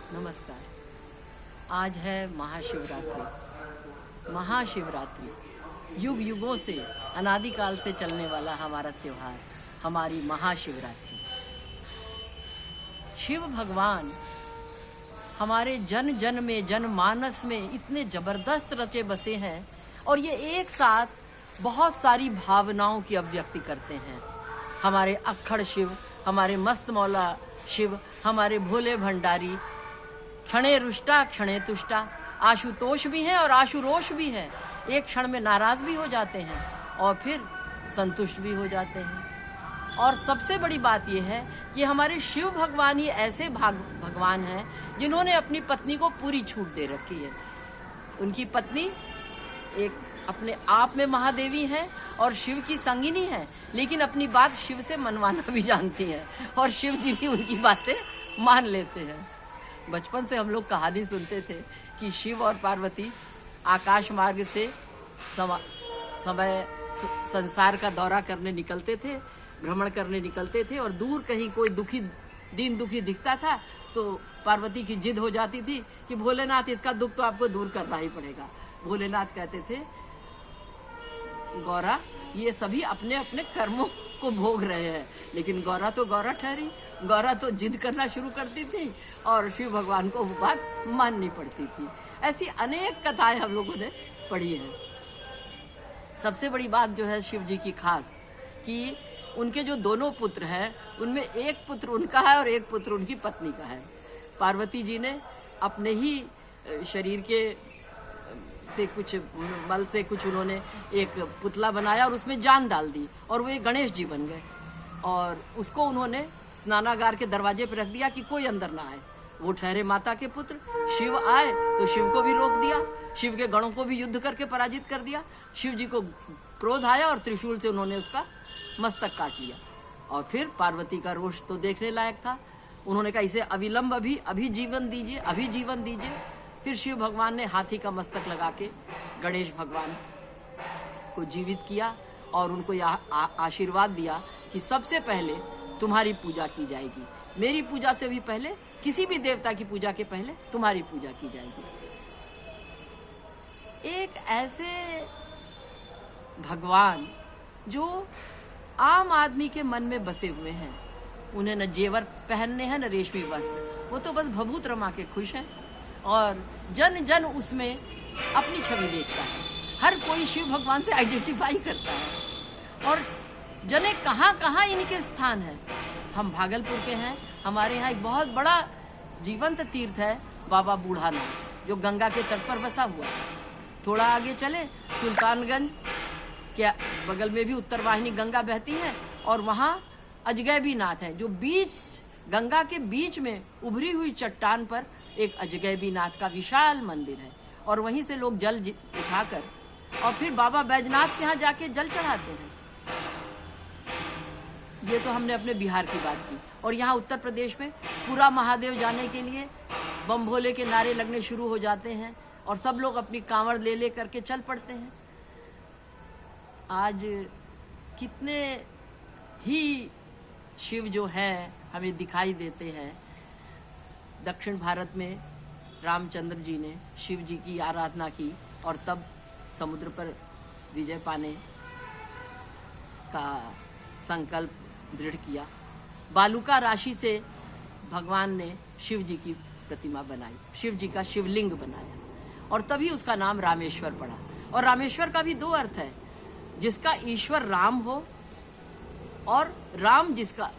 नमस्कार। आज है महाशिवरात्रि। महाशिवरात्रि युग युगों से, अनादिकाल से चलने वाला हमारा त्योहार, हमारी महाशिवरात्रि। शिव भगवान हमारे जन जन में, जनमानस में इतने जबरदस्त रचे बसे हैं और ये एक साथ बहुत सारी भावनाओं की अभिव्यक्ति करते हैं। हमारे अक्खड़ शिव, हमारे मस्त मौला शिव, हमारे भोले भंडारी, क्षणे रुष्टा क्षणे तुष्टा, आशुतोष भी हैं और आशुरोष भी हैं। एक क्षण में नाराज भी हो जाते हैं और फिर संतुष्ट भी हो जाते हैं। और सबसे बड़ी बात यह है कि हमारे शिव भगवान ही ऐसे भगवान हैं जिन्होंने अपनी पत्नी को पूरी छूट दे रखी है। उनकी पत्नी एक अपने आप में महादेवी है और शिव की संगिनी है, लेकिन अपनी बात शिव से मनवाना भी जानती है और शिव जी भी उनकी बातें मान लेते हैं। बचपन से हम लोग कहानी सुनते थे कि शिव और पार्वती आकाश मार्ग से समय संसार का दौरा करने निकलते थे, भ्रमण करने निकलते थे और दूर कहीं कोई दीन दुखी दिखता था तो पार्वती की जिद हो जाती थी कि भोलेनाथ इसका दुख तो आपको दूर करना ही पड़ेगा। भोलेनाथ कहते थे, गौरा ये सभी अपने अपने कर्मों को भोग रहे हैं, लेकिन गौरा तो गौरा ठहरी। गौरा तो जिद करना शुरू करती थी और शिव भगवान को वो बात माननी पड़ती थी। ऐसी अनेक कथाएं हम लोगों ने पढ़ी हैं। सबसे बड़ी बात जो है शिव जी की खास कि उनके जो दोनों पुत्र हैं उनमें एक पुत्र उनका है और एक पुत्र उनकी पत्नी का है। पार्वती जी ने अपने ही शरीर के से कुछ बल से कुछ उन्होंने एक पुतला बनाया और उसमें जान डाल दी और वो एक गणेश जी बन गए और उसको उन्होंने स्नानागार के दरवाजे पर रख दिया कि कोई अंदर ना आए। वो ठहरे माता के पुत्र, शिव आए तो शिव को भी रोक दिया, शिव के गणों को भी युद्ध करके पराजित कर दिया। शिव जी को क्रोध आया और त्रिशूल से उन्होंने उसका मस्तक काट लिया। और फिर पार्वती का रोष तो देखने लायक था। उन्होंने कहा इसे अविलंब अभी जीवन दीजिए, अभी जीवन दीजिए। फिर शिव भगवान ने हाथी का मस्तक लगा के गणेश भगवान को जीवित किया और उनको आशीर्वाद दिया कि सबसे पहले तुम्हारी पूजा की जाएगी, मेरी पूजा से भी पहले, किसी भी देवता की पूजा के पहले तुम्हारी पूजा की जाएगी। एक ऐसे भगवान जो आम आदमी के मन में बसे हुए हैं, उन्हें न जेवर पहनने हैं न रेशमी वस्त्र, वो तो बस भभूत रमा के खुश हैं और जन जन उसमें अपनी छवि देखता है। हर कोई शिव भगवान से आइडेंटिफाई करता है और जने कहाँ कहाँ इनके स्थान है। हम भागलपुर के हैं, हमारे यहाँ एक बहुत बड़ा जीवंत तीर्थ है बाबा बूढ़ानाथ, जो गंगा के तट पर बसा हुआ है। थोड़ा आगे चले, सुल्तानगंज के बगल में भी उत्तर वाहिनी गंगा बहती है और वहाँ अजगैबी नाथ है, जो बीच गंगा के बीच में उभरी हुई चट्टान पर एक अजगैबी नाथ का विशाल मंदिर है और वहीं से लोग जल उठाकर और फिर बाबा बैजनाथ के यहाँ जाके जल चढ़ाते हैं। ये तो हमने अपने बिहार की बात की। और यहाँ उत्तर प्रदेश में पूरा महादेव जाने के लिए बम भोले के नारे लगने शुरू हो जाते हैं और सब लोग अपनी कांवड़ ले ले करके चल पड़ते हैं। आज कितने ही शिव जो हैं हमें दिखाई देते हैं। दक्षिण भारत में रामचंद्र जी ने शिव जी की आराधना की और तब समुद्र पर विजय पाने का संकल्प दृढ़ किया। बालुका राशि से भगवान ने शिव जी की प्रतिमा बनाई, शिव जी का शिवलिंग बनाया और तभी उसका नाम रामेश्वर पड़ा। और रामेश्वर का भी दो अर्थ है, जिसका ईश्वर राम हो और राम जिसका,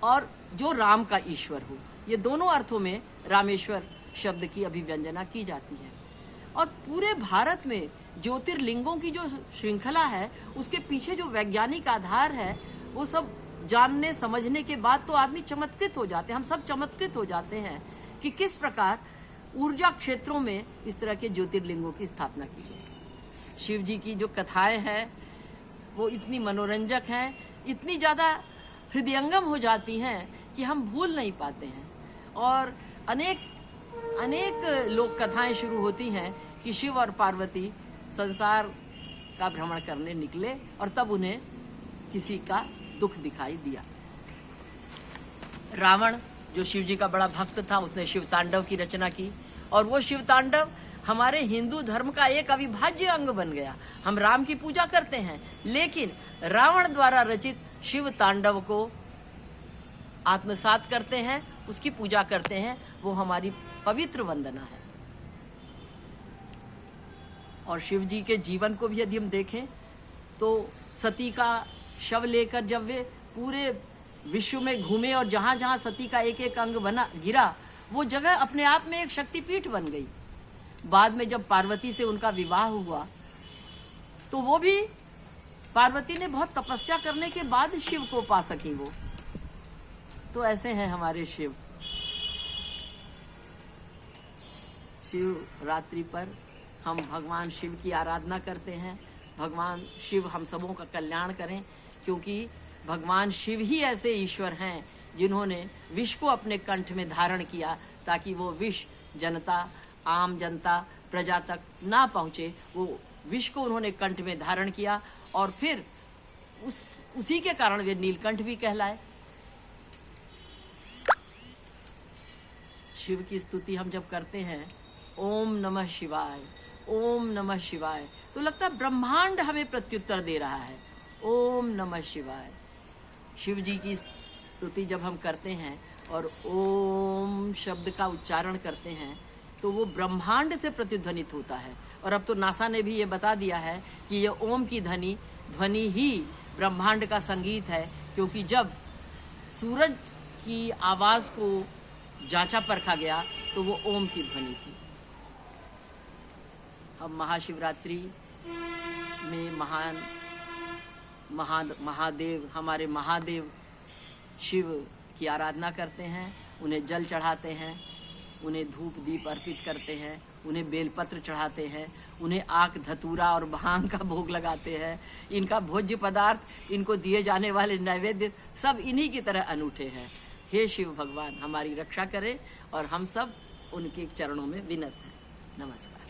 और जो राम का ईश्वर हो। ये दोनों अर्थों में रामेश्वर शब्द की अभिव्यंजना की जाती है। और पूरे भारत में ज्योतिर्लिंगों की जो श्रृंखला है, उसके पीछे जो वैज्ञानिक आधार है, वो सब जानने समझने के बाद तो आदमी चमत्कृत हो जाते हैं। हम सब चमत्कृत हो जाते हैं कि किस प्रकार ऊर्जा क्षेत्रों में इस तरह के ज्योतिर्लिंगों की स्थापना की गई। शिव जी की जो कथाएं हैं वो इतनी मनोरंजक हैं, इतनी ज्यादा हृदयंगम हो जाती हैं कि हम भूल नहीं पाते हैं। और अनेक लोक कथाएं शुरू होती हैं कि शिव और पार्वती संसार का भ्रमण करने निकले और तब उन्हें किसी का दुख दिखाई दिया। रावण जो शिव जी का बड़ा भक्त था, उसने शिव तांडव की रचना की और वो शिव तांडव हमारे हिंदू धर्म का एक अविभाज्य अंग बन गया। हम राम की पूजा करते हैं, लेकिन रावण द्वारा रचित शिव तांडव को आत्मसात करते हैं, उसकी पूजा करते हैं। वो हमारी पवित्र वंदना है। और शिव जी के जीवन को भी यदि हम देखें तो सती का शव लेकर जब वे पूरे विश्व में घूमे और जहां जहां सती का एक एक अंग बना गिरा, वो जगह अपने आप में एक शक्तिपीठ बन गई। बाद में जब पार्वती से उनका विवाह हुआ तो वो भी पार्वती ने बहुत तपस्या करने के बाद शिव को पा सकी वो। तो ऐसे हैं हमारे शिव। शिवरात्रि पर हम भगवान शिव की आराधना करते हैं। भगवान शिव हम सबों का कल्याण करें, क्योंकि भगवान शिव ही ऐसे ईश्वर हैं जिन्होंने विष को अपने कंठ में धारण किया ताकि वो विष जनता, आम जनता, प्रजा तक ना पहुंचे। वो विष को उन्होंने कंठ में धारण किया और फिर उसी के कारण वे नीलकंठ भी कहलाए। शिव की स्तुति हम जब करते हैं, ओम नमः शिवाय, ओम नमः शिवाय, तो लगता है ब्रह्मांड हमें प्रत्युत्तर दे रहा है। ओम नमः शिवाय। शिव जी की स्तुति जब हम करते हैं और ओम शब्द का उच्चारण करते हैं तो वो ब्रह्मांड से प्रतिध्वनित होता है। और अब तो नासा ने भी ये बता दिया है कि ये ओम की ध्वनि ही ब्रह्मांड का संगीत है, क्योंकि जब सूरज की आवाज को जांचा परखा गया तो वो ओम की ध्वनि थी। हम महाशिवरात्रि में महादेव, हमारे महादेव शिव की आराधना करते हैं, उन्हें जल चढ़ाते हैं, उन्हें धूप दीप अर्पित करते हैं, उन्हें बेलपत्र चढ़ाते हैं, उन्हें आक धतूरा और भांग का भोग लगाते हैं। इनका भोज्य पदार्थ, इनको दिए जाने वाले नैवेद्य सब इन्हीं की तरह अनूठे हैं। हे शिव भगवान हमारी रक्षा करें और हम सब उनके चरणों में विनत हैं। नमस्कार।